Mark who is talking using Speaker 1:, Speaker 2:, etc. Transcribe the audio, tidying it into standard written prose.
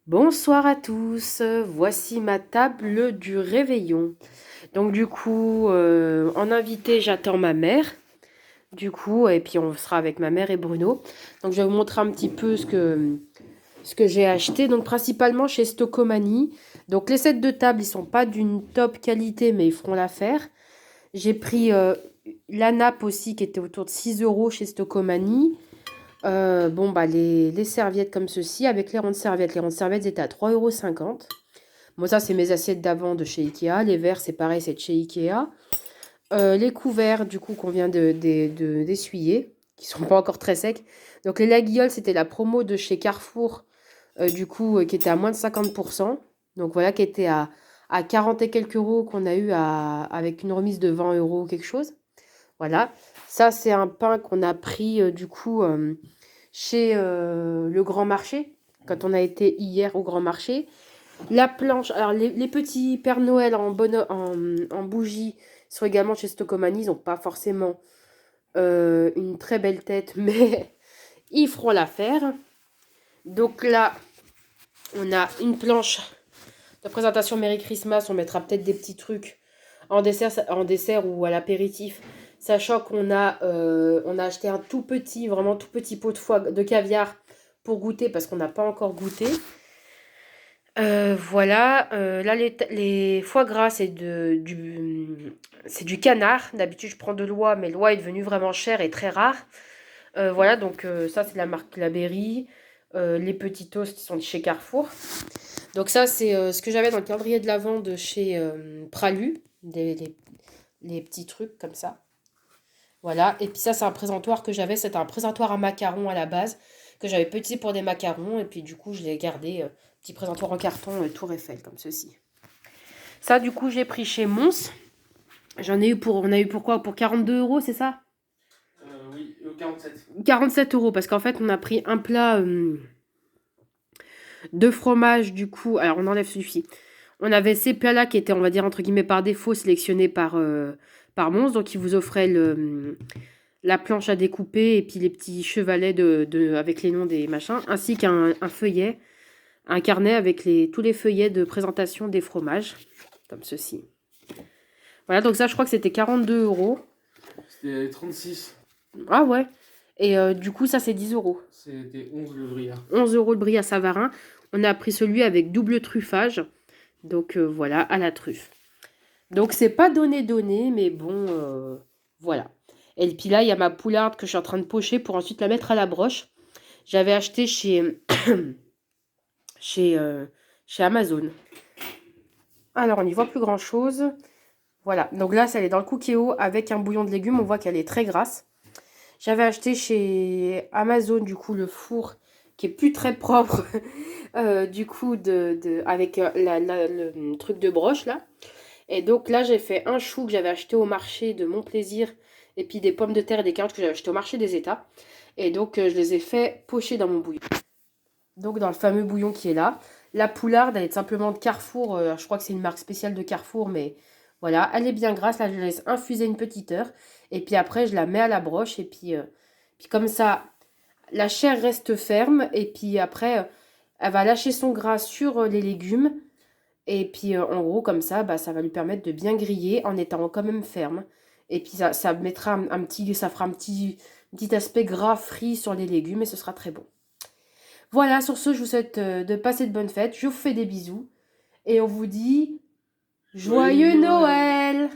Speaker 1: Bonsoir à tous, voici ma table du réveillon. Donc du coup, en invité, j'attends ma mère. Du coup, et puis on sera avec ma mère et Bruno. Donc je vais vous montrer un petit peu ce que j'ai acheté. Donc principalement chez Stocomanie. Donc les sets de table, ils sont pas d'une top qualité, mais ils feront l'affaire. J'ai pris la nappe aussi qui était autour de 6 euros chez Stocomanie. Bon, bah, les serviettes comme ceci, avec les rondes serviettes. Les rondes serviettes étaient à 3,50 €. Moi, ça, c'est mes assiettes d'avant de chez Ikea. Les verres, c'est pareil, c'est de chez Ikea. Les couverts, du coup, qu'on vient d'essuyer, qui sont pas encore très secs. Donc, les laguioles, c'était la promo de chez Carrefour, du coup, qui était à moins de 50%. Donc, voilà, qui était à 40 et quelques euros, qu'on a eu avec une remise de 20 euros, quelque chose. Voilà. Ça, c'est un pain qu'on a pris, du coup, chez le Grand Marché, quand on a été hier au Grand Marché. La planche, alors les petits Père Noël en bougie sont également chez Stocomanie. Ils n'ont pas forcément une très belle tête, mais ils feront l'affaire. Donc là, on a une planche de présentation Merry Christmas. On mettra peut-être des petits trucs en dessert ou à l'apéritif. Sachant qu'on a acheté un tout petit, vraiment tout petit pot de caviar pour goûter parce qu'on n'a pas encore goûté. Voilà, là les foie gras c'est du canard. D'habitude je prends de l'oie, mais l'oie est devenu vraiment cher et très rare. Voilà, donc ça c'est la marque La Berry. Les petits toasts sont de chez Carrefour. Donc ça c'est ce que j'avais dans le calendrier de l'Avent de chez Pralu, les petits trucs comme ça. Voilà, et puis ça c'est un présentoir que j'avais, c'était un présentoir à macarons à la base, que j'avais petit pour des macarons, et puis du coup je l'ai gardé, petit présentoir en carton Tour Eiffel comme ceci. Ça du coup j'ai pris chez Mons, on a eu pourquoi? Pour 42 euros, c'est ça?
Speaker 2: Oui, 47.
Speaker 1: 47 euros, parce qu'en fait on a pris un plat de fromage du coup, alors on enlève celui-ci. On avait ces plats-là qui étaient, on va dire, entre guillemets, par défaut, sélectionnés par Mons, donc ils vous offraient la planche à découper et puis les petits chevalets avec les noms des machins, ainsi qu'un feuillet, un carnet avec tous les feuillets de présentation des fromages, comme ceci. Voilà, donc ça, je crois que c'était 42 euros.
Speaker 2: C'était 36.
Speaker 1: Ah ouais. Et du coup, ça, c'est 10 euros.
Speaker 2: C'était 11 le Briard.
Speaker 1: 11 euros le brie à Savarin. On a pris celui avec double truffage. Donc voilà, à la truffe. Donc c'est pas donné, mais bon, voilà. Et puis là, il y a ma poularde que je suis en train de pocher pour ensuite la mettre à la broche. J'avais acheté chez, euh, chez Amazon. Alors, on n'y voit plus grand-chose. Voilà, donc là, elle est dans le Cookéo avec un bouillon de légumes. On voit qu'elle est très grasse. J'avais acheté chez Amazon, du coup, le four qui est plus très propre, du coup, avec le truc de broche, là. Et donc là, j'ai fait un chou que j'avais acheté au marché de Mon Plaisir, et puis des pommes de terre et des carottes que j'avais acheté au marché des États. Et donc, je les ai fait pocher dans mon bouillon. Donc dans le fameux bouillon qui est là. La poularde, elle est simplement de Carrefour. Je crois que c'est une marque spéciale de Carrefour, mais voilà, elle est bien grasse. Là, je la laisse infuser une petite heure. Et puis après, je la mets à la broche. Et puis comme ça, la chair reste ferme. Et puis après, elle va lâcher son gras sur les légumes. Et puis en gros, comme ça, bah, ça va lui permettre de bien griller en étant quand même ferme. Et puis ça mettra ça fera un petit aspect gras frit sur les légumes et ce sera très bon. Voilà, sur ce, je vous souhaite de passer de bonnes fêtes. Je vous fais des bisous. Et on vous dit
Speaker 2: Joyeux
Speaker 1: Joyeux
Speaker 2: Noël!
Speaker 1: Noël!